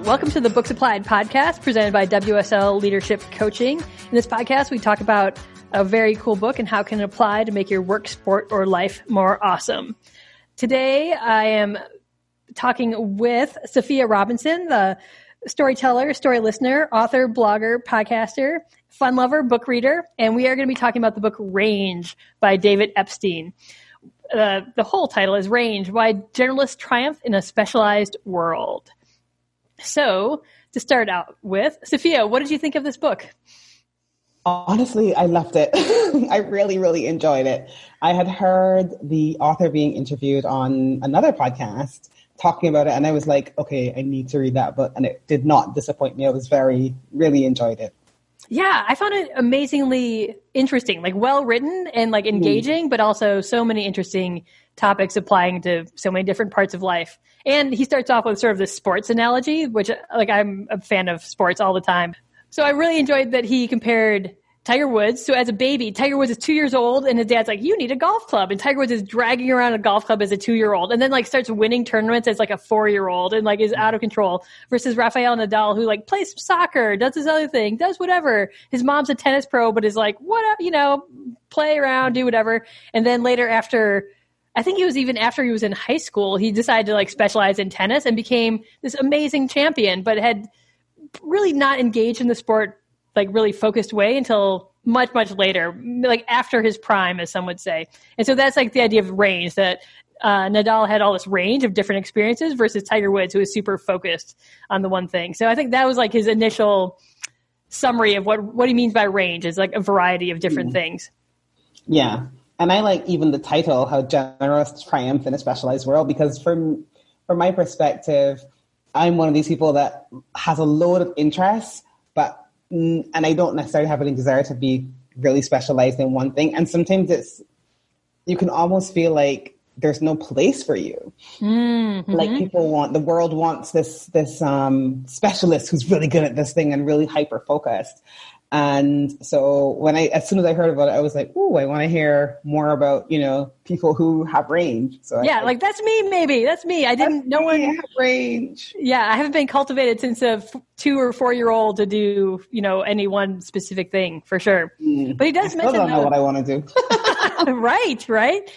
Welcome to the Books Applied podcast presented by WSL Leadership Coaching. In this podcast, we talk about a very cool book and how it can apply to make your work, sport, or life more awesome. Today, I am talking with Safiya Robinson, the storyteller, story listener, author, blogger, podcaster, fun lover, book reader, and we are going to be talking about the book Range by David Epstein. The whole title is Range, Why Generalists Triumph in a Specialized World. So, to start out with, Safiya, what did you think of this book? Honestly, I loved it. I really enjoyed it. I had heard the author being interviewed on another podcast talking about it, and I was like, okay, I need to read that book, and it did not disappoint me. I was really enjoyed it. Yeah, I found it amazingly interesting, like well written and like engaging, but also so many interesting topics applying to so many different parts of life. And he starts off with sort of this sports analogy, which like I'm a fan of sports all the time. So I really enjoyed that he compared Tiger Woods. So as a baby, Tiger Woods is 2 years old and his dad's like, you need a golf club. And Tiger Woods is dragging around a golf club as a 2-year-old and then like starts winning tournaments as like a 4-year-old and like is out of control versus Rafael Nadal, who like plays soccer, does this other thing, does whatever. His mom's a tennis pro, but is like, what, play around, do whatever. And then later I think it was even after he was in high school, he decided to like specialize in tennis and became this amazing champion, but had really not engaged in the sport like really focused way until much later, like after his prime, as some would say. And so that's like the idea of range, that Nadal had all this range of different experiences versus Tiger Woods, who was super focused on the one thing. So I think that was like his initial summary of what he means by range, is like a variety of different things. Yeah. And I like even the title, How Generalists Triumph in a Specialized World, because from my perspective, I'm one of these people that has a load of interests, and I don't necessarily have any desire to be really specialized in one thing. And sometimes you can almost feel like there's no place for you. Mm-hmm. Like the world wants this specialist who's really good at this thing and really hyper focused. And so as soon as I heard about it, I was like, ooh, I want to hear more about, people who have range. So like that's me, maybe. That's me. I didn't know one have range. Yeah, I haven't been cultivated since a 2 or 4 year old to do, any one specific thing for sure. But he does mention, I don't know what I want to do. Right.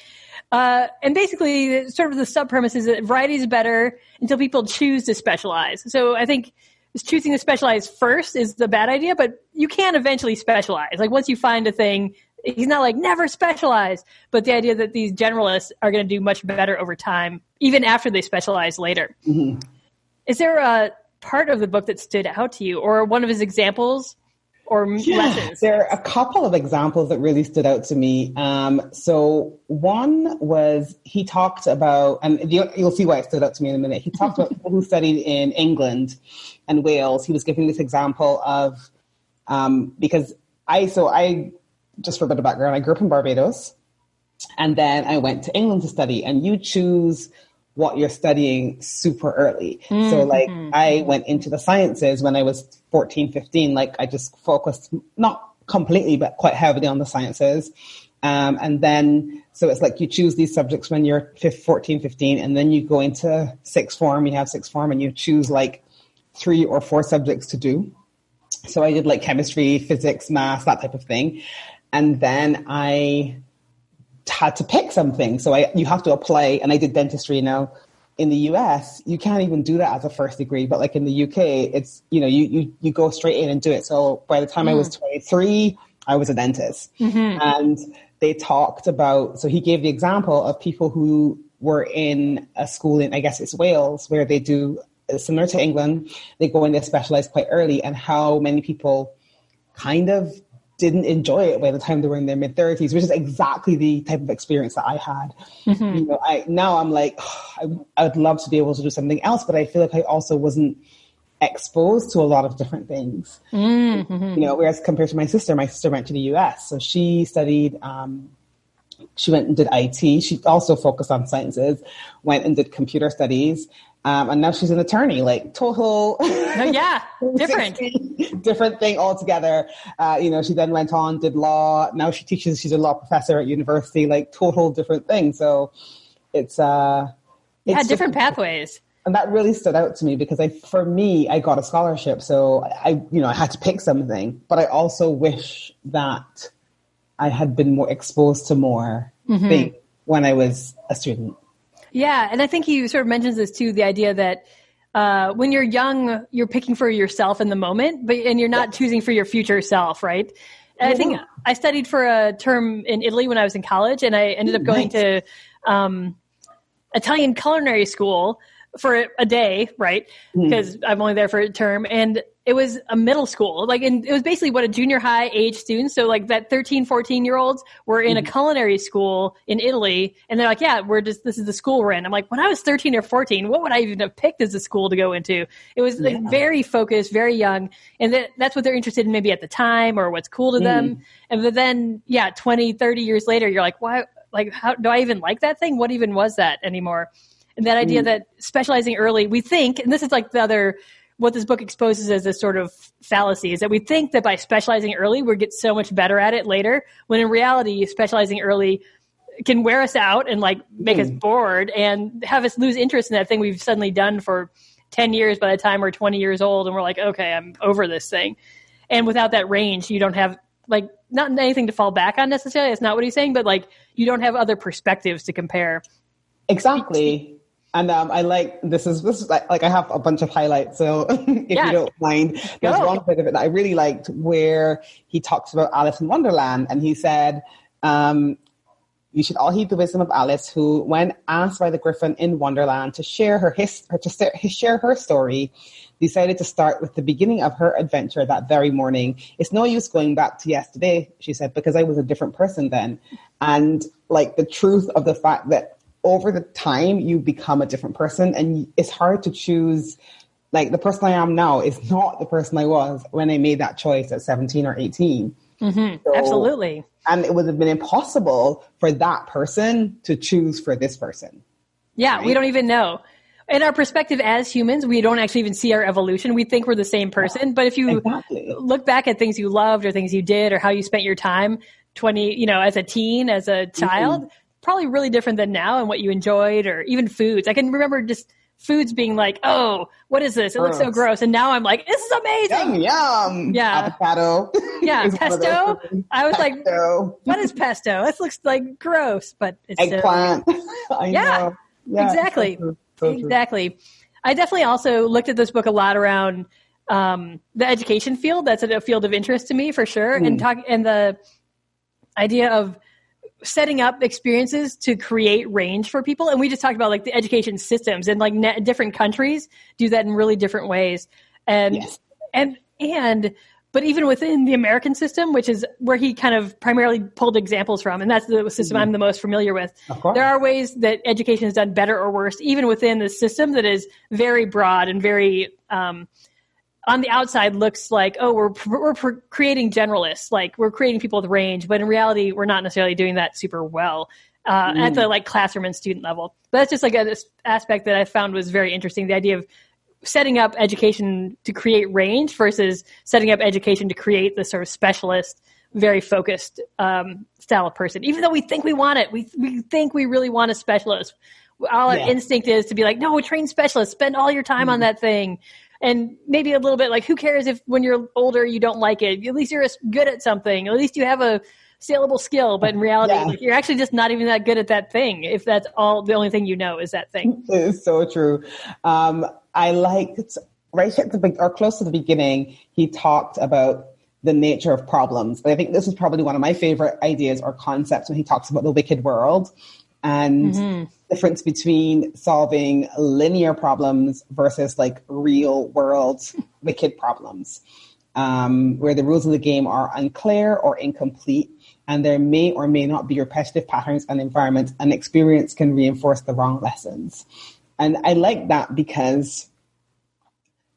And basically sort of the sub premise is that variety is better until people choose to specialize. So I think choosing to specialize first is the bad idea, but you can eventually specialize. Like once you find a thing, he's not like never specialize, but the idea that these generalists are going to do much better over time, even after they specialize later. Mm-hmm. Is there a part of the book that stood out to you, or one of his examples or lessons? There are a couple of examples that really stood out to me. So one was he talked about, and you'll see why it stood out to me in a minute. He talked about people who studied in England and Wales. He was giving this example of, because I just for a bit of background, I grew up in Barbados, and then I went to England to study, and you choose what you're studying super early. Mm-hmm. So like I went into the sciences when I was 14, 15, like I just focused, not completely, but quite heavily on the sciences. And then, so it's like you choose these subjects when you're 14, 15, and then you go into sixth form, you have sixth form, and you choose like 3 or 4 subjects to do. So I did like chemistry, physics, math, that type of thing. And then I had to pick something. So you have to apply, and I did dentistry. Now in the US, you can't even do that as a first degree, but like in the UK, it's, you go straight in and do it. So by the time I was 23, I was a dentist. Mm-hmm. And they talked about, so he gave the example of people who were in a school in, I guess it's Wales, where they do similar to England, they go in, they specialize quite early, and how many people kind of didn't enjoy it by the time they were in their mid-30s, which is exactly the type of experience that I had. Mm-hmm. Now I'm like, I would love to be able to do something else, but I feel like I also wasn't exposed to a lot of different things. Mm-hmm. Whereas compared to my sister went to the US. So she studied, she went and did IT. She also focused on sciences, went and did computer studies. And now she's an attorney, like total. Different thing altogether. She then went on, did law. Now she's a law professor at university, like total different thing. So it's different pathways. And that really stood out to me because for me, I got a scholarship. So I had to pick something, but I also wish that I had been more exposed to more things when I was a student. Yeah. And I think he sort of mentions this too, the idea that when you're young, you're picking for yourself in the moment, and you're not choosing for your future self, right? And I think I studied for a term in Italy when I was in college, and I ended up going to Italian culinary school for a day, right? Because I'm only there for a term. And it was a middle school. And it was basically what a junior high age student. So that 13, 14-year-olds were in a culinary school in Italy. And they're like, yeah, this is the school we're in. I'm like, when I was 13 or 14, what would I even have picked as a school to go into? It was very focused, very young. And that's what they're interested in maybe at the time or what's cool to them. And then, 20, 30 years later, you're like, why? How do I even like that thing? What even was that anymore? And that idea that specializing early, we think, and this is what this book exposes as a sort of fallacy, is that we think that by specializing early, we'll get so much better at it later, when in reality, specializing early can wear us out and make us bored and have us lose interest in that thing we've suddenly done for 10 years by the time we're 20 years old. And we're like, okay, I'm over this thing. And without that range, you don't have not anything to fall back on necessarily. That's not what he's saying, but you don't have other perspectives to compare. Exactly. And I like this is I have a bunch of highlights. So if you don't mind, there's one bit of it that I really liked where he talks about Alice in Wonderland, and he said, "You should all heed the wisdom of Alice, who, when asked by the Griffin in Wonderland to share share her story, decided to start with the beginning of her adventure that very morning. It's no use going back to yesterday," she said, "because I was a different person then." And the truth of the fact that over the time you become a different person, and it's hard to choose. The person I am now is not the person I was when I made that choice at 17 or 18. So, absolutely. And it would have been impossible for that person to choose for this person. Yeah, right? We don't even know. In our perspective as humans, we don't actually even see our evolution. We think we're the same person. But if you look back at things you loved or things you did or how you spent your time as a teen, as a child, probably really different than now, and what you enjoyed, or even foods. I can remember just foods being like, oh, what is this? It looks so gross. And now I'm like, this is amazing. Yum. Yeah. Avocado. Yeah. Pesto. I was like, what is pesto? This looks gross, but it's eggplant. I know. Yeah, exactly. So exactly. I definitely also looked at this book a lot around the education field. That's a field of interest to me for sure. And the idea of setting up experiences to create range for people. And we just talked about the education systems, and different countries do that in really different ways. And but even within the American system, which is where he kind of primarily pulled examples from, and that's the system I'm the most familiar with. There are ways that education is done better or worse, even within the system that is very broad and very on the outside looks like, oh, we're creating generalists, we're creating people with range, but in reality, we're not necessarily doing that super well at the classroom and student level. But that's just this aspect that I found was very interesting, the idea of setting up education to create range versus setting up education to create the sort of specialist, very focused style of person. Even though we think we want it, we think we really want a specialist. Our instinct is to be like, no, train specialist, spend all your time on that thing. And maybe a little bit who cares if when you're older you don't like it? At least you're good at something. At least you have a saleable skill. But in reality, you're actually just not even that good at that thing, if that's all the only thing you know is that thing. It is so true. I liked right at close to the beginning, he talked about the nature of problems. And I think this is probably one of my favorite ideas or concepts when he talks about the wicked world. And difference between solving linear problems versus real world wicked problems, where the rules of the game are unclear or incomplete, and there may or may not be repetitive patterns and environments, and experience can reinforce the wrong lessons. And I like that because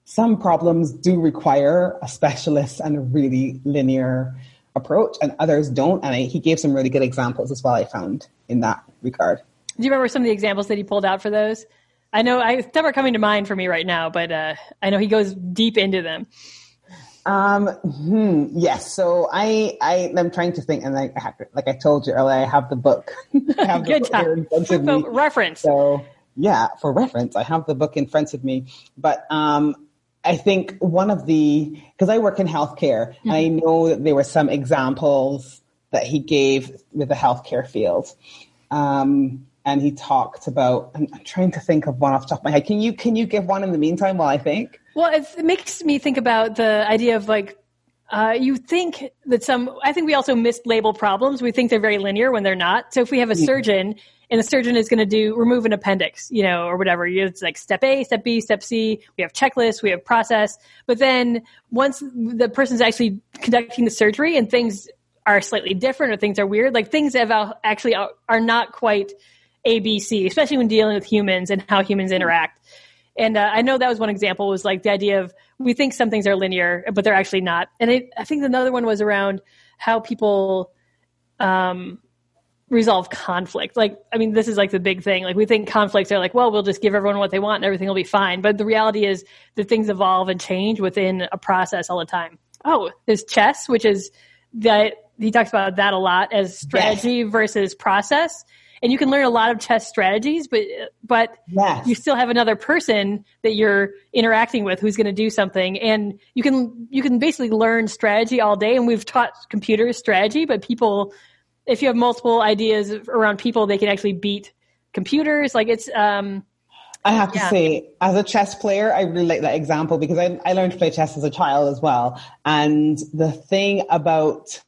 some problems do require a specialist and a really linear approach, and others don't. And he gave some really good examples as well, I found, in that regard. Do you remember some of the examples that he pulled out for those? I know some are coming to mind for me right now, but I know he goes deep into them. Yes. So I'm trying to think, and I told you earlier, I have the book. I have Good the book here in front of me. Reference. So Yeah, for reference, I have the book in front of me. But I think because I work in healthcare, and I know that there were some examples that he gave with the healthcare field. And he talked about, I'm trying to think of one off the top of my head. Can you give one in the meantime while I think? Well, it makes me think about the idea of like, you think that I think we also mislabel problems. We think they're very linear when they're not. So if we have a surgeon and the surgeon is going to remove an appendix, or whatever, it's like step A, step B, step C. We have checklists, we have process. But then once the person's actually conducting the surgery and things are slightly different or things are weird, like things actually are not quite ABC, especially when dealing with humans and how humans interact. And I know that was one example, was like the idea of we think some things are linear, but they're actually not. And I think another one was around how people resolve conflict. Like, I mean, this is like the big thing. Like, we think conflicts are like, well, we'll just give everyone what they want and everything will be fine. But the reality is that things evolve and change within a process all the time. Oh, there's chess, which is that he talks about that a lot as strategy versus process. And you can learn a lot of chess strategies, but you still have another person that you're interacting with who's going to do something. And you can basically learn strategy all day. And we've taught computers strategy, but people, if you have multiple ideas around people, they can actually beat computers. Like it's, I have to say, as a chess player, I really like that example because I learned to play chess as a child as well. And the thing about,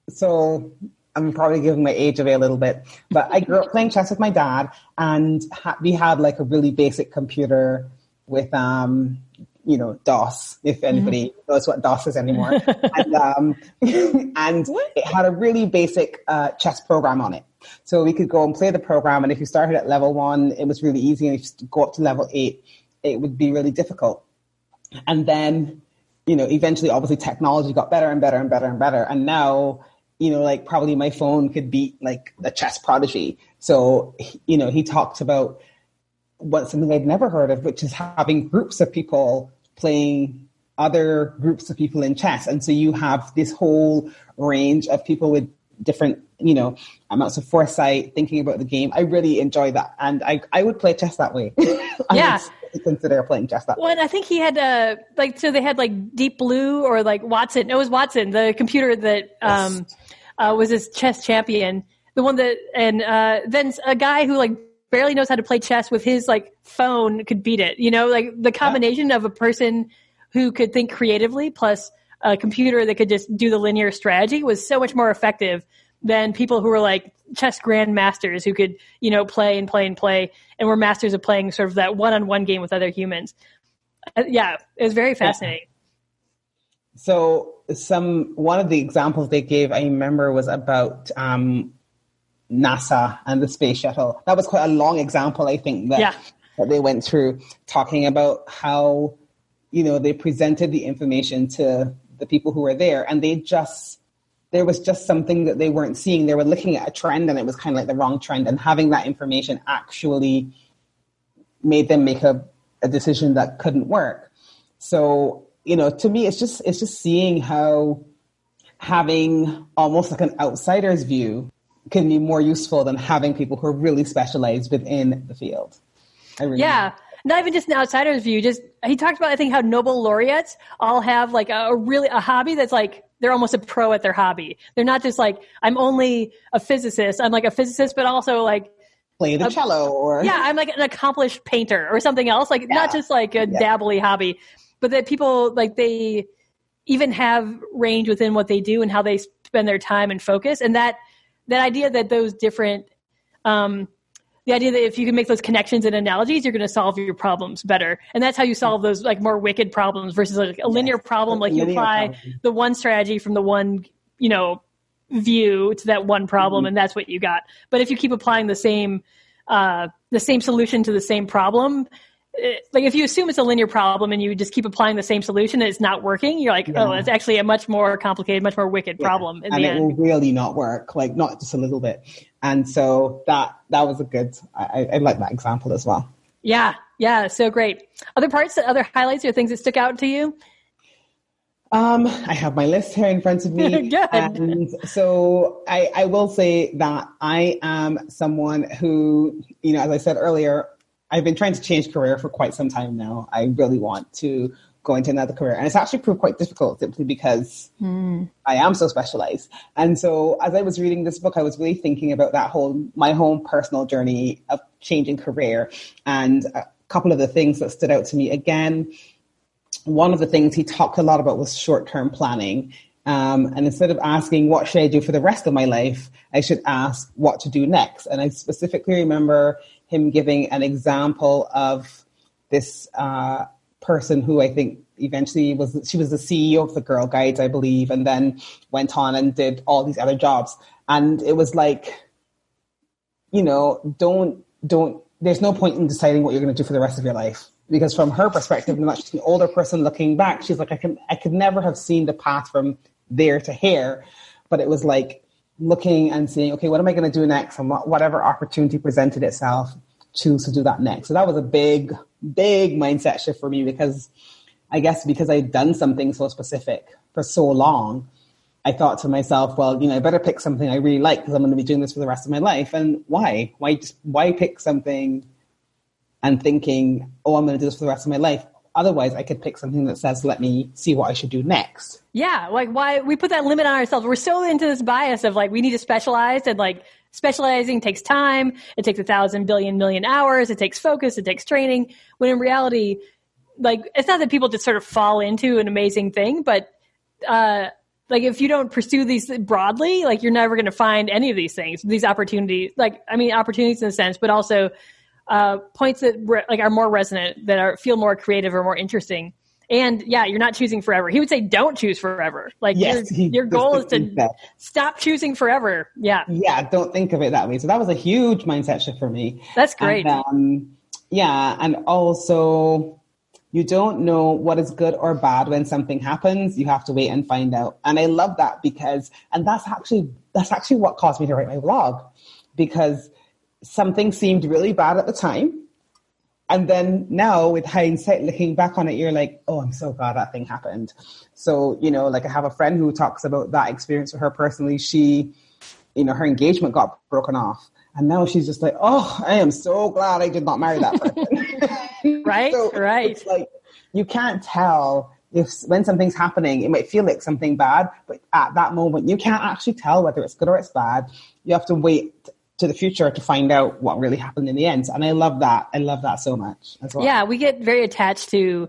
so I'm probably giving my age away a little bit, but I grew up playing chess with my dad, and we had like a really basic computer with, DOS, if anybody knows what DOS is anymore. And it had a really basic chess program on it. So we could go and play the program, and if you started at level 1, it was really easy, and if you go up to level 8, it would be really difficult. And then, eventually, obviously, technology got better and better and better and better, and now, like probably my phone could beat like a chess prodigy. So, he talked about something I'd never heard of, which is having groups of people playing other groups of people in chess. And so you have this whole range of people with different, amounts of foresight, thinking about the game. I really enjoy that. And I would play chess that way. Yeah. Consider playing chess that way. Well, and I think he had so they had like Deep Blue or like Watson. No, it was Watson, the computer that was his chess champion. The one that, and then a guy who like barely knows how to play chess with his like phone could beat it. Like the combination of a person who could think creatively plus a computer that could just do the linear strategy was so much more effective than people who were like chess grandmasters who could, play and play and play and were masters of playing sort of that one-on-one game with other humans. Yeah, it was very fascinating. Yeah. So one of the examples they gave, I remember, was about NASA and the space shuttle. That was quite a long example, I think, that they went through, talking about how, they presented the information to the people who were there, and there was just something that they weren't seeing. They were looking at a trend, and it was kind of like the wrong trend, and having that information actually made them make a decision that couldn't work. So, to me, it's just seeing how having almost like an outsider's view can be more useful than having people who are really specialized within the field. Not even just an outsider's view. He talked about, I think, how Nobel laureates all have like a hobby that's like, they're almost a pro at their hobby. They're not just like, I'm only a physicist. I'm like a physicist, but also like play the cello or I'm like an accomplished painter or something else. Like not just like a dabbly hobby, but that people like they even have range within what they do and how they spend their time and focus. And that idea that those different, the idea that if you can make those connections and analogies, you're going to solve your problems better. And that's how you solve those like more wicked problems versus like a linear problem. Like you apply the one strategy from the one, view to that one problem, and that's what you got. But if you keep applying the same solution to the same problem, like if you assume it's a linear problem and you just keep applying the same solution and it's not working, you're like, oh, it's actually a much more complicated, much more wicked problem in the end. And it will really not work, like not just a little bit. And so that was a good, I like that example as well. Yeah, so great. Other highlights or things that stuck out to you? I have my list here in front of me. Good. And so I will say that I am someone who, as I said earlier, I've been trying to change career for quite some time now. I really want to go into another career. And it's actually proved quite difficult simply because I am so specialized. And so as I was reading this book, I was really thinking about my whole personal journey of changing career. And a couple of the things that stood out to me again, one of the things he talked a lot about was short-term planning. And instead of asking, what should I do for the rest of my life, I should ask what to do next. And I specifically remember him giving an example of this person who I think eventually she was the CEO of the Girl Guides, I believe, and then went on and did all these other jobs. And it was like, don't, there's no point in deciding what you're going to do for the rest of your life. Because from her perspective, and she's an older person looking back, she's like, I could never have seen the path from there to here. But it was like looking and saying, okay, what am I going to do next? And whatever opportunity presented itself, choose to do that next. So that was a big, big mindset shift for me because I guess because I'd done something so specific for so long, I thought to myself, well, I better pick something I really like because I'm going to be doing this for the rest of my life. And why? Why pick something and thinking, oh, I'm going to do this for the rest of my life? Otherwise, I could pick something that says, let me see what I should do next. Yeah, like why we put that limit on ourselves. We're so into this bias of like, we need to specialize, and like specializing takes time. It takes 1,000 billion million hours. It takes focus. It takes training. When in reality, like, it's not that people just sort of fall into an amazing thing, but like if you don't pursue these broadly, like you're never going to find any of these things, these opportunities, opportunities in a sense, but also points that are more resonant, that feel more creative or more interesting. And yeah, you're not choosing forever. He would say, don't choose forever. Like yes, your goal is to stop choosing forever. Yeah. Yeah. Don't think of it that way. So that was a huge mindset shift for me. That's great. And, and also you don't know what is good or bad when something happens. You have to wait and find out. And I love that and that's actually what caused me to write my blog, because something seemed really bad at the time. And then now with hindsight, looking back on it, you're like, oh, I'm so glad that thing happened. So, I have a friend who talks about that experience with her personally. She, her engagement got broken off. And now she's just like, oh, I am so glad I did not marry that person. Right, right. It's like, you can't tell when something's happening. It might feel like something bad, but at that moment, you can't actually tell whether it's good or it's bad. You have to wait to the future to find out what really happened in the end. And I love that. I love that so much as well. Yeah, we get very attached to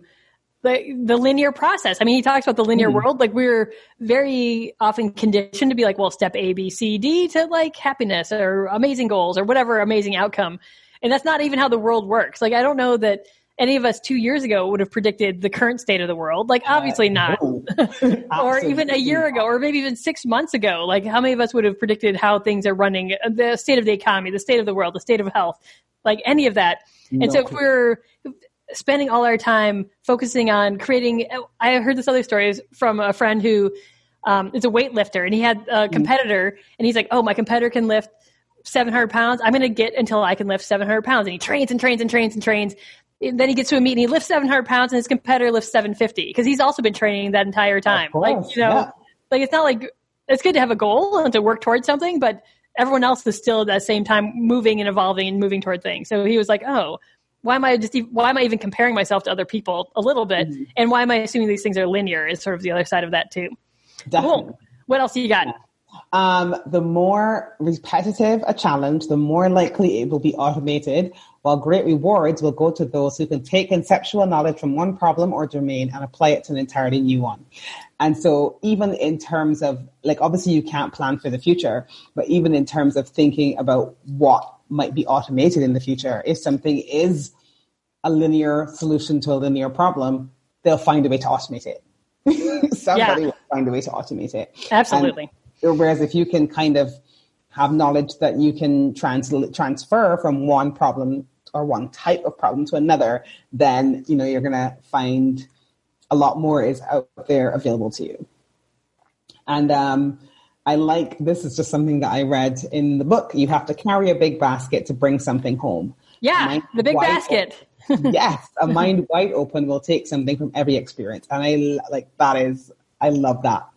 the linear process. I mean, he talks about the linear world. Like, we're very often conditioned to be like, well, step A, B, C, D to like happiness or amazing goals or whatever amazing outcome. And that's not even how the world works. Like, I don't know that any of us 2 years ago would have predicted the current state of the world. Like, obviously not. Or even a year ago, or maybe even 6 months ago. Like, how many of us would have predicted how things are running, the state of the economy, the state of the world, the state of health, like any of that. And so if we're spending all our time focusing on creating, I heard this other story from a friend who is a weightlifter, and he had a competitor, and he's like, oh, my competitor can lift 700 pounds. I'm going to get until I can lift 700 pounds. And he trains and trains and trains and trains. And then he gets to a meet and he lifts 700 pounds and his competitor lifts 750 because he's also been training that entire time. Like, like, it's not like, it's good to have a goal and to work towards something, but everyone else is still at that same time moving and evolving and moving toward things. So he was like, oh, why am I even comparing myself to other people a little bit? Mm-hmm. And why am I assuming these things are linear is sort of the other side of that too. Definitely. Cool. What else do you got? The more repetitive a challenge, the more likely it will be automated, while great rewards will go to those who can take conceptual knowledge from one problem or domain and apply it to an entirely new one. And so even in terms of, like, obviously you can't plan for the future, but even in terms of thinking about what might be automated in the future, if something is a linear solution to a linear problem, they'll find a way to automate it. Somebody will find a way to automate it. Absolutely. Whereas if you can kind of have knowledge that you can transfer from one problem or one type of problem to another, then, you're going to find a lot more is out there available to you. And I like, this is just something that I read in the book. You have to carry a big basket to bring something home. Yeah, the big basket. Yes, a mind wide open will take something from every experience. And I like, that is I love that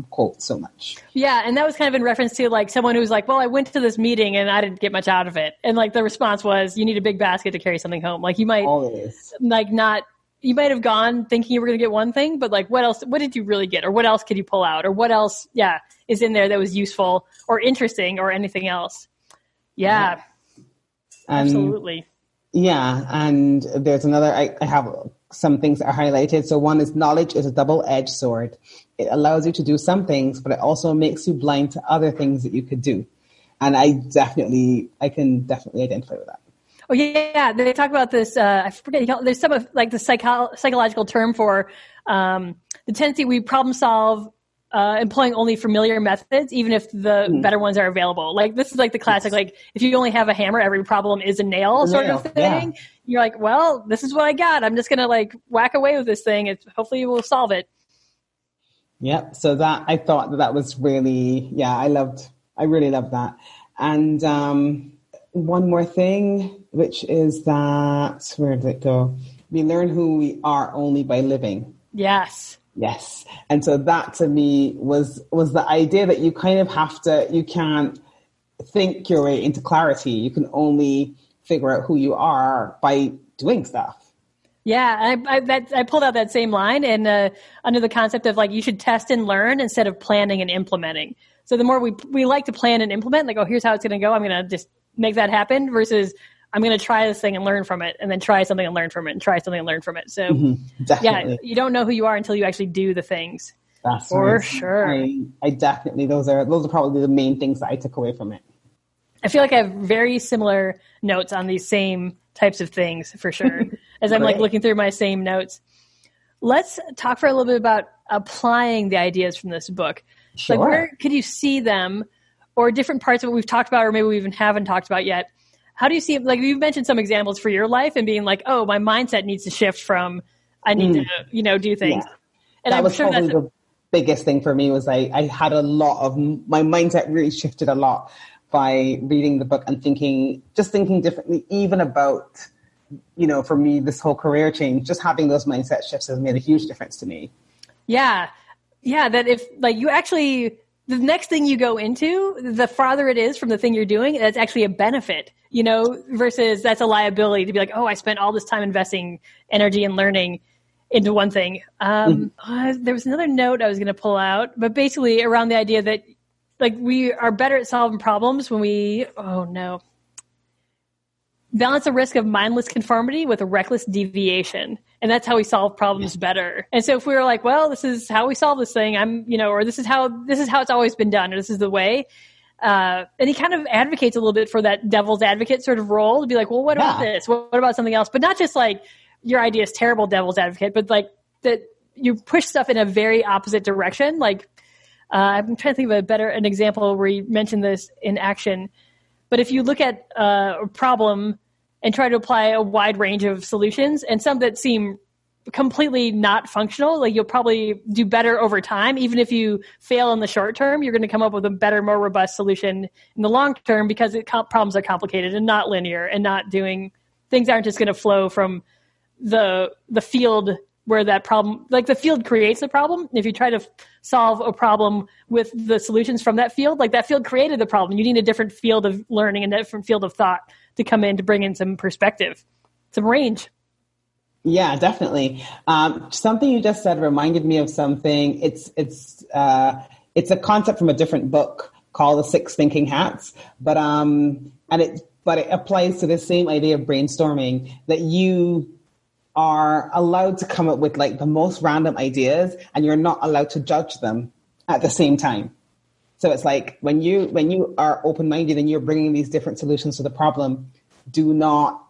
quote so much. Yeah, and that was kind of in reference to like someone who's like, well, I went to this meeting and I didn't get much out of it. And like the response was, you need a big basket to carry something home. Like you might you might have gone thinking you were going to get one thing, but like what else, what did you really get? Or what else could you pull out? Or what else, is in there that was useful or interesting or anything else? Yeah. Absolutely. Yeah. And there's another, I have some things that are highlighted. So one is knowledge is a double-edged sword. It allows you to do some things, but it also makes you blind to other things that you could do. And I can definitely identify with that. Oh yeah, they talk about this. I forget. There's some of like the psychological term for the tendency we problem solve, employing only familiar methods, even if the better ones are available. Like this is like the classic. Like if you only have a hammer, every problem is a nail sort of thing. Yeah. You're like, well, this is what I got. I'm just gonna like whack away with this thing. Hopefully we'll solve it. Yep. So that I thought that was really, I really loved that. And one more thing, which is that, where did it go? We learn who we are only by living. Yes. And so that to me was the idea that you kind of you can't think your way into clarity. You can only figure out who you are by doing stuff. Yeah, I pulled out that same line and under the concept of like you should test and learn instead of planning and implementing. So the more we like to plan and implement, like, oh, here's how it's going to go. I'm going to just make that happen versus I'm going to try this thing and learn from it and then try something and learn from it and try something and learn from it. So you don't know who you are until you actually do the things. That's for right. Sure. I definitely, those are probably the main things that I took away from it. I feel like I have very similar notes on these same types of things for sure. As I'm like looking through my same notes. Let's talk for a little bit about applying the ideas from this book. Sure. Like where could you see them or different parts of what we've talked about or maybe we even haven't talked about yet? How do you see, like you've mentioned some examples for your life and being like, oh, my mindset needs to shift from I need to, do things. Yeah. And that was sure probably the biggest thing for me was I had a lot of, my mindset really shifted a lot by reading the book and thinking differently, even about, for me, this whole career change, just having those mindset shifts has made a huge difference to me. Yeah. Yeah. That if like you actually, the next thing you go into, the farther it is from the thing you're doing, that's actually a benefit, versus that's a liability to be like, oh, I spent all this time investing energy and learning into one thing. There was another note I was going to pull out, but basically around the idea that like we are better at solving problems when we, balance the risk of mindless conformity with a reckless deviation. And that's how we solve problems better. And so if we were like, well, this is how we solve this thing, or this is how it's always been done, or this is the way. And he kind of advocates a little bit for that devil's advocate sort of role to be like, well, what about this? What about something else? But not just like your idea is terrible devil's advocate, but like that you push stuff in a very opposite direction. Like, I'm trying to think of an example where you mentioned this in action. But if you look at a problem and try to apply a wide range of solutions and some that seem completely not functional, like you'll probably do better over time. Even if you fail in the short term, you're going to come up with a better, more robust solution in the long term because problems are complicated and not linear and not doing things aren't just going to flow from the field where that problem, like the field creates the problem. If you try to solve a problem with the solutions from that field, like that field created the problem. You need a different field of learning and a different field of thought to come in to bring in some perspective, some range. Yeah, definitely. Something you just said reminded me of something. It's a concept from a different book called The Six Thinking Hats, but it applies to the same idea of brainstorming, that you are allowed to come up with like the most random ideas and you're not allowed to judge them at the same time. So it's like when you are open-minded and you're bringing these different solutions to the problem, do not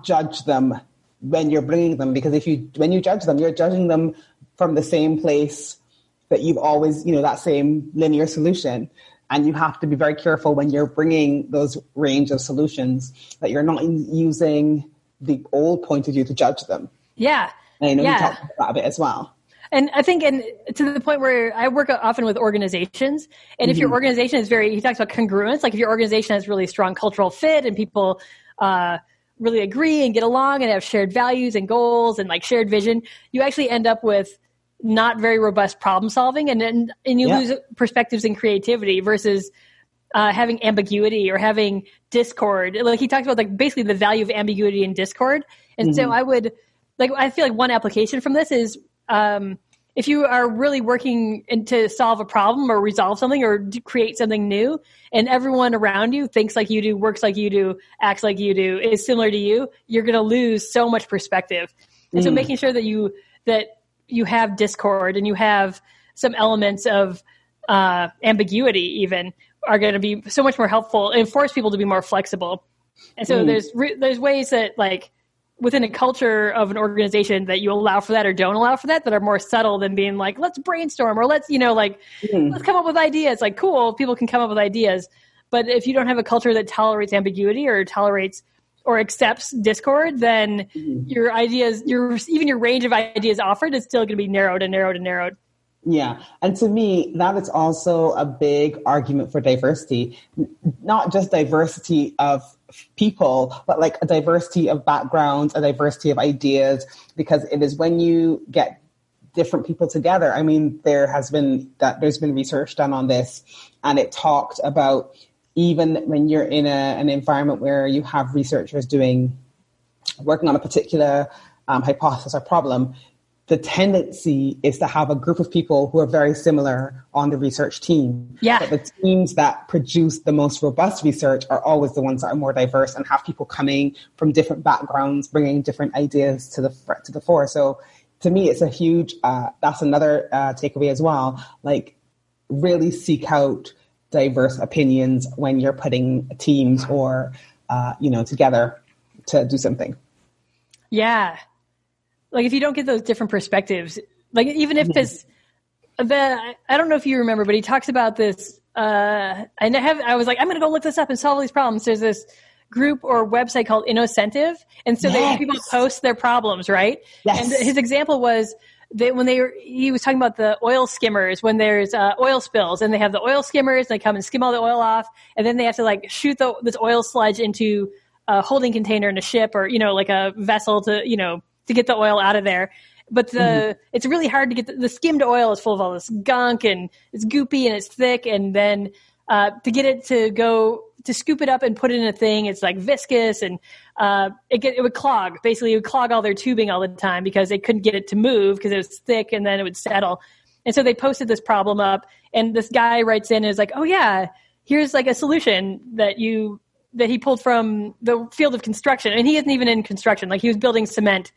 judge them when you're bringing them, because when you judge them, you're judging them from the same place that you've always, that same linear solution. And you have to be very careful when you're bringing those range of solutions that you're not using the old point of view to judge them. Yeah. And I know you talked about that a bit as well. And I think, and to the point where I work often with organizations, and if your organization is he talks about congruence, like if your organization has really strong cultural fit and people really agree and get along and have shared values and goals and like shared vision, you actually end up with not very robust problem solving, and you lose perspectives and creativity versus having ambiguity or having discord. Like he talks about like basically the value of ambiguity and discord. And so I feel like one application from this is if you are really working to solve a problem or resolve something or create something new, and everyone around you thinks like you do, works like you do, acts like you do, is similar to you, you're going to lose so much perspective. And so making sure that you have discord and you have some elements of ambiguity even are going to be so much more helpful and force people to be more flexible. And so there's ways that like within a culture of an organization that you allow for that or don't allow for that are more subtle than being like, let's brainstorm or let's come up with ideas. Like, cool, people can come up with ideas. But if you don't have a culture that tolerates ambiguity or tolerates or accepts discord, then your ideas, even your range of ideas offered is still going to be narrowed and narrowed and narrowed. Yeah. And to me, that is also a big argument for diversity, not just diversity of people, but like a diversity of backgrounds, a diversity of ideas, because it is when you get different people together. I mean, there's been research done on this, and it talked about even when you're in an environment where you have researchers working on a particular hypothesis or problem, the tendency is to have a group of people who are very similar on the research team. Yeah. But the teams that produce the most robust research are always the ones that are more diverse and have people coming from different backgrounds, bringing different ideas to the fore. So to me, it's a huge, that's another takeaway as well. Like really seek out diverse opinions when you're putting teams or, together to do something. Yeah. Like if you don't get those different perspectives, like even if I don't know if you remember, but he talks about this. I was like, I'm going to go look this up and solve these problems. There's this group or website called Innocentive. And so people post their problems, right? Yes. And his example was that he was talking about the oil skimmers when there's oil spills, and they have the oil skimmers, and they come and skim all the oil off. And then they have to like shoot this oil sludge into a holding container in a ship or, like a vessel to get the oil out of there. But it's really hard to get the skimmed oil is full of all this gunk and it's goopy and it's thick. And then to get it to scoop it up and put it in a thing, it's like viscous and it would clog. Basically, it would clog all their tubing all the time because they couldn't get it to move because it was thick and then it would settle. And so they posted this problem up, and this guy writes in and is like, oh yeah, here's like a solution that he pulled from the field of construction. And he isn't even in construction. Like he was building cement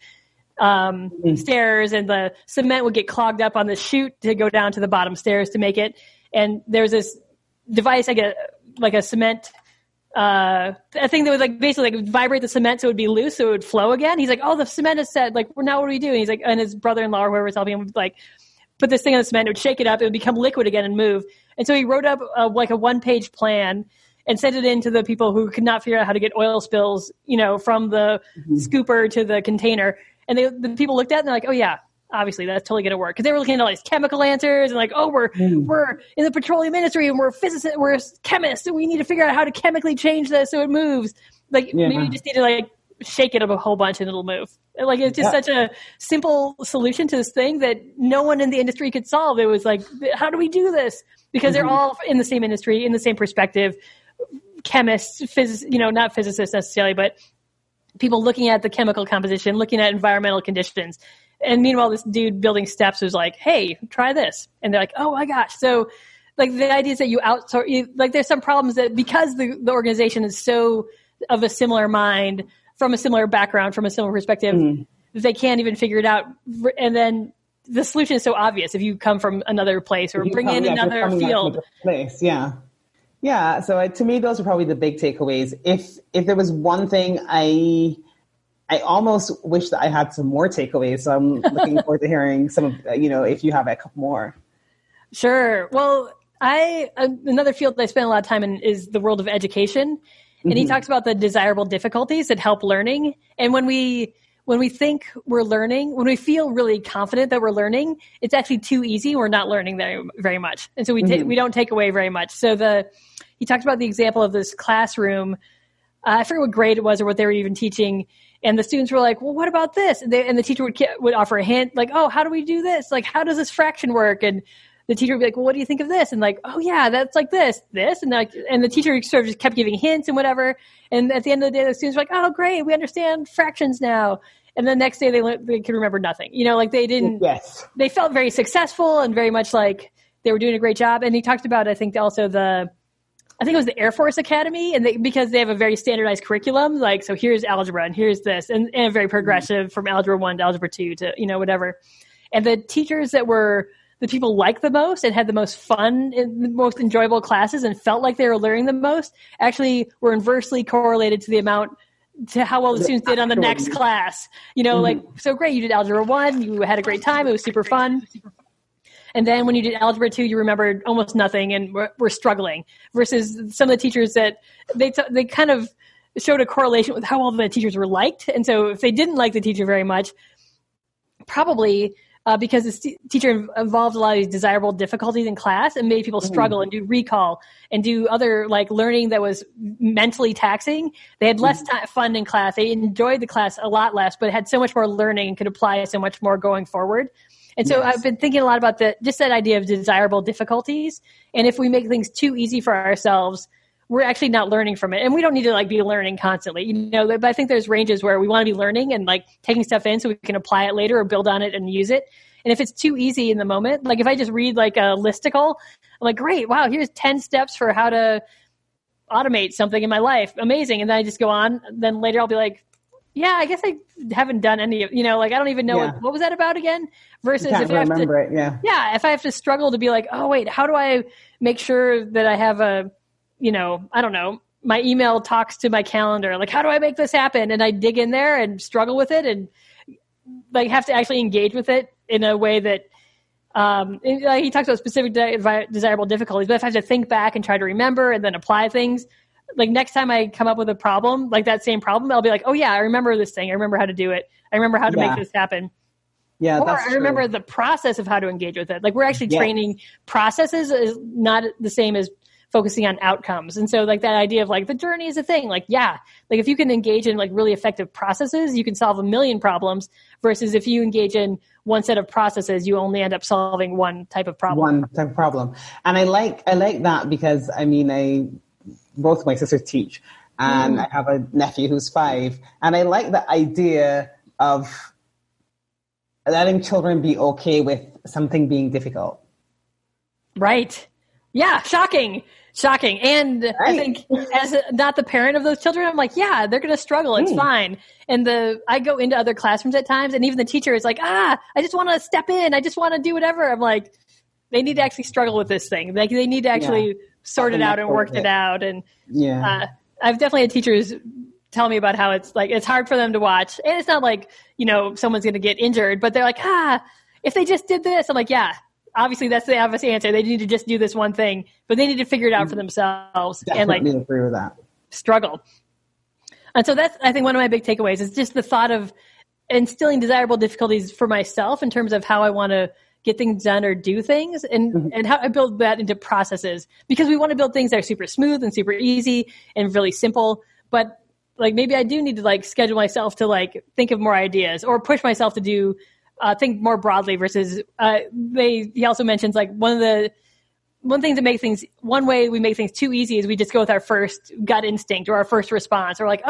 stairs, and the cement would get clogged up on the chute to go down to the bottom stairs to make it. And there's this device, like a cement, a thing that would like basically like vibrate the cement so it would be loose so it would flow again. He's like, oh, the cement is set. Like, now what do we do? And he's like, and his brother-in-law or whoever was helping him would like put this thing on the cement, it would shake it up, it would become liquid again and move. And so he wrote up like a 1-page plan and sent it in to the people who could not figure out how to get oil spills, from the scooper to the container. And the people looked at it and they're like, oh yeah, obviously that's totally going to work. Cause they were looking at all these chemical answers and like, oh, we're in the petroleum industry and we're physicists, we're chemists, and we need to figure out how to chemically change this so it moves. Like maybe you just need to like shake it up a whole bunch and it'll move. Like it's just such a simple solution to this thing that no one in the industry could solve. It was like, how do we do this? Because they're all in the same industry, in the same perspective. Chemists, not physicists necessarily, but people looking at the chemical composition, looking at environmental conditions. And meanwhile, this dude building steps was like, hey, try this. And they're like, oh my gosh. So like the idea is that you outsource, like there's some problems that because the organization is so of a similar mind, from a similar background, from a similar perspective, they can't even figure it out. And then the solution is so obvious if you come from another place or bring in another field. Place. Yeah. Yeah. So to me, those are probably the big takeaways. If there was one thing, I almost wish that I had some more takeaways. So I'm looking forward to hearing some of, if you have a couple more. Sure. Well, another field that I spend a lot of time in is the world of education. And he talks about the desirable difficulties that help learning. And when we think we're learning, when we feel really confident that we're learning, it's actually too easy. We're not learning very, very much. And so we don't take away very much. So he talked about the example of this classroom. I forget what grade it was or what they were even teaching. And the students were like, well, what about this? And the teacher would offer a hint, like, oh, how do we do this? Like, how does this fraction work? And the teacher would be like, well, what do you think of this? And like, oh yeah, that's like this. And the teacher sort of just kept giving hints and whatever. And at the end of the day, the students were like, oh, great, we understand fractions now. And the next day they could remember nothing. Like they didn't, Yes. They felt very successful and very much like they were doing a great job. And he talked about, I think also I think it was the Air Force Academy, and because they have a very standardized curriculum, like, so here's algebra and here's this, and very progressive from algebra 1 to algebra 2 to, whatever. And the teachers that were the people liked the most and had the most fun and the most enjoyable classes and felt like they were learning the most actually were inversely correlated to how well the students did on the next class. Like, so great, you did algebra 1, you had a great time, it was super fun. And then when you did algebra 2, you remembered almost nothing and were struggling. Versus some of the teachers that they kind of showed a correlation with how well the teachers were liked. And so if they didn't like the teacher very much, probably because the teacher involved a lot of these desirable difficulties in class and made people struggle and do recall and do other like learning that was mentally taxing. They had less fun in class. They enjoyed the class a lot less, but had so much more learning and could apply so much more going forward. And so I've been thinking a lot about just that idea of desirable difficulties. And if we make things too easy for ourselves, we're actually not learning from it. And we don't need to like be learning constantly, but I think there's ranges where we want to be learning and like taking stuff in so we can apply it later or build on it and use it. And if it's too easy in the moment, like if I just read like a listicle, I'm like, great, wow, here's 10 steps for how to automate something in my life. Amazing. And then I just go on. Then later I'll be like, yeah, I guess I haven't done any of, like I don't even know what was that about again? Versus if I have to, if I have to struggle to be like, oh wait, how do I make sure that I have I don't know, my email talks to my calendar. Like, how do I make this happen? And I dig in there and struggle with it and like have to actually engage with it in a way that he talks about specific desirable difficulties. But if I have to think back and try to remember and then apply things, like next time I come up with a problem, like that same problem, I'll be like, oh yeah, I remember this thing. I remember how to do it. I remember how to make this happen. Yeah, or I remember the process of how to engage with it. Like we're actually training processes is not the same as focusing on outcomes. And so like that idea of like the journey is a thing. Like, like if you can engage in like really effective processes, you can solve a million problems versus if you engage in one set of processes, you only end up solving one type of problem. And I like that because both of my sisters teach and I have a nephew who's 5. And I like the idea of letting children be okay with something being difficult. Right. Yeah. Shocking. And I think as not the parent of those children, I'm like, yeah, they're going to struggle. It's fine. And I go into other classrooms at times and even the teacher is like, I just want to step in. I just want to do whatever. I'm like, they need to actually struggle with this thing. Like they need to actually sort it out and work it out. And I've definitely had teachers tell me about how it's like, it's hard for them to watch. And it's not like, someone's going to get injured, but they're like, if they just did this, I'm like, yeah, obviously that's the obvious answer. They need to just do this one thing, but they need to figure it out for themselves. Definitely and agree with that. Struggle. And so that's, I think one of my big takeaways is just the thought of instilling desirable difficulties for myself in terms of how I want to get things done or do things and how I build that into processes because we want to build things that are super smooth and super easy and really simple. But like, maybe I do need to like schedule myself to like think of more ideas or push myself to do, think more broadly versus, he also mentions like one way we make things too easy is we just go with our first gut instinct or our first response or like,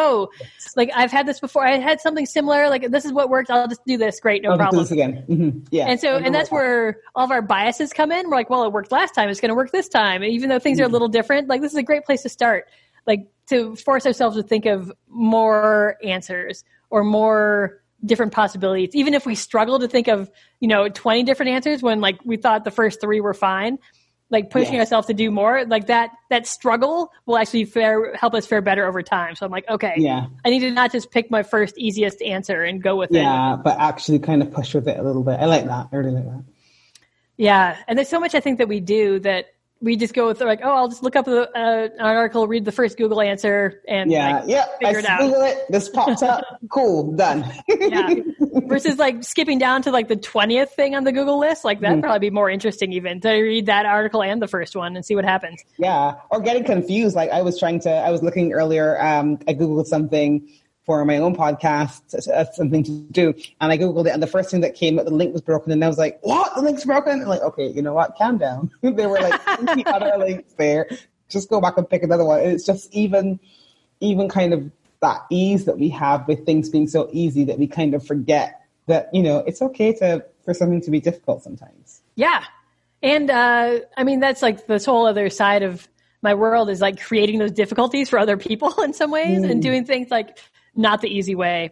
like I've had this before. I had something similar. Like this is what worked. I'll just do this. Great. No problem. Do this again. Mm-hmm. Yeah. And that's where all of our biases come in. We're like, well, it worked last time. It's going to work this time. And even though things are a little different, like this is a great place to start, like to force ourselves to think of more answers or more different possibilities. Even if we struggle to think of, 20 different answers when like we thought the first 3 were fine, like pushing ourselves to do more, like that struggle will actually help us fare better over time. So I'm like, okay, I need to not just pick my first easiest answer and go with it. Yeah, but actually kind of push with it a little bit. I like that. I really like that. Yeah. And there's so much I think that we do that we just go with like, I'll just look up an article, read the first Google answer and figure it out. Google it, this pops up, cool, done. Versus like skipping down to like the 20th thing on the Google list, like that'd probably be more interesting even to read that article and the first one and see what happens. Yeah, or getting confused. Like I was looking earlier, I Googled something for my own podcast as something to do. And I Googled it, and the first thing that came up, the link was broken. And I was like, what? The link's broken? I'm like, okay, you know what? Calm down. There were like 20 other links there. Just go back and pick another one. And it's just even kind of that ease that we have with things being so easy that we kind of forget that, you know, it's okay for something to be difficult sometimes. Yeah. And I mean, that's like this whole other side of my world is like creating those difficulties for other people in some ways and doing things like not the easy way,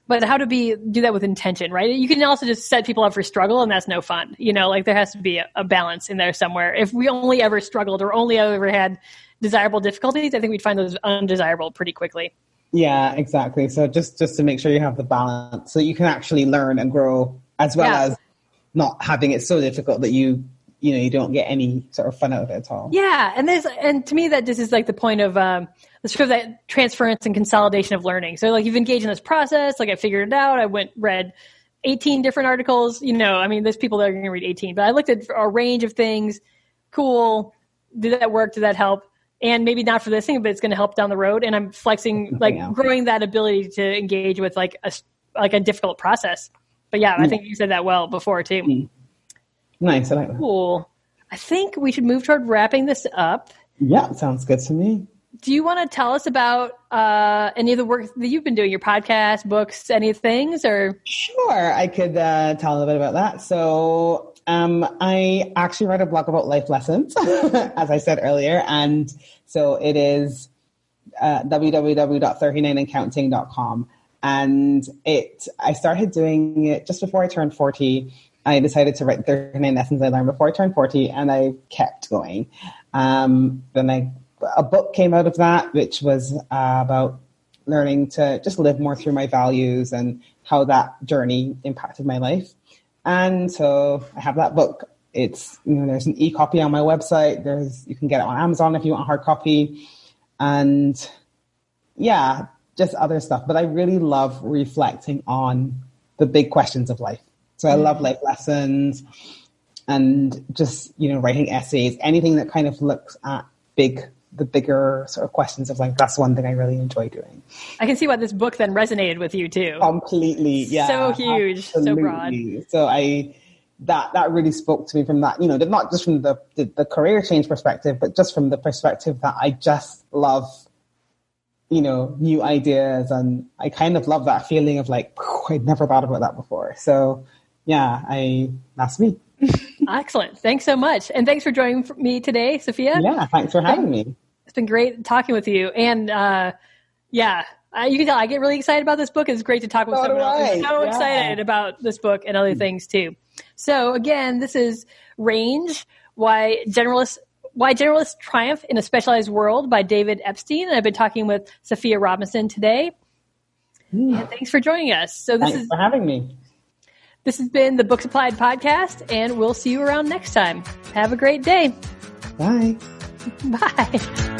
but how to do that with intention, right? You can also just set people up for struggle, and that's no fun. You know, like there has to be a balance in there somewhere. If we only ever struggled or only ever had desirable difficulties, I think we'd find those undesirable pretty quickly. Yeah, exactly. So just to make sure you have the balance so you can actually learn and grow, as well as not having it so difficult that you don't get any sort of fun out of it at all. Yeah. And to me, that this is like the point of the sort of that transference and consolidation of learning. So like you've engaged in this process, like I figured it out. I read 18 different articles, you know, I mean, there's people that are going to read 18, but I looked at a range of things. Cool. Did that work? Did that help? And maybe not for this thing, but it's going to help down the road. And I'm flexing, like growing that ability to engage with like a difficult process. But yeah, I think you said that well before too. Mm. Nice. I like that. Cool. I think we should move toward wrapping this up. Yeah, sounds good to me. Do you want to tell us about any of the work that you've been doing, your podcast, books, any things? Or Sure, I could tell a little bit about that. So I actually write a blog about life lessons, as I said earlier. And so it is www.39andcounting.com. And I started doing it just before I turned 40. I decided to write 39 lessons I learned before I turned 40, and I kept going. Then a book came out of that, which was about learning to just live more through my values and how that journey impacted my life. And so I have that book. It's, there's an e-copy on my website. You can get it on Amazon if you want a hard copy. And yeah, just other stuff. But I really love reflecting on the big questions of life. So I love life lessons and just, writing essays, anything that kind of looks at the bigger sort of questions of life. That's one thing I really enjoy doing. I can see why this book then resonated with you too. Completely. Yeah. So huge. Absolutely. So broad. So that really spoke to me from that, not just from the career change perspective, but just from the perspective that I just love, new ideas. And I kind of love that feeling of like, I'd never thought about that before. So yeah, that's me. Excellent. Thanks so much. And thanks for joining me today, Safiya. Yeah, thanks for having me. It's been great talking with you. And you can tell I get really excited about this book. It's great to talk with someone else who's so excited about this book and other things too. So again, this is Range, Why Generalists Triumph in a Specialized World by David Epstein. And I've been talking with Safiya Robinson today. And thanks for joining us. Thanks for having me. This has been the Books Applied podcast, and we'll see you around next time. Have a great day. Bye. Bye.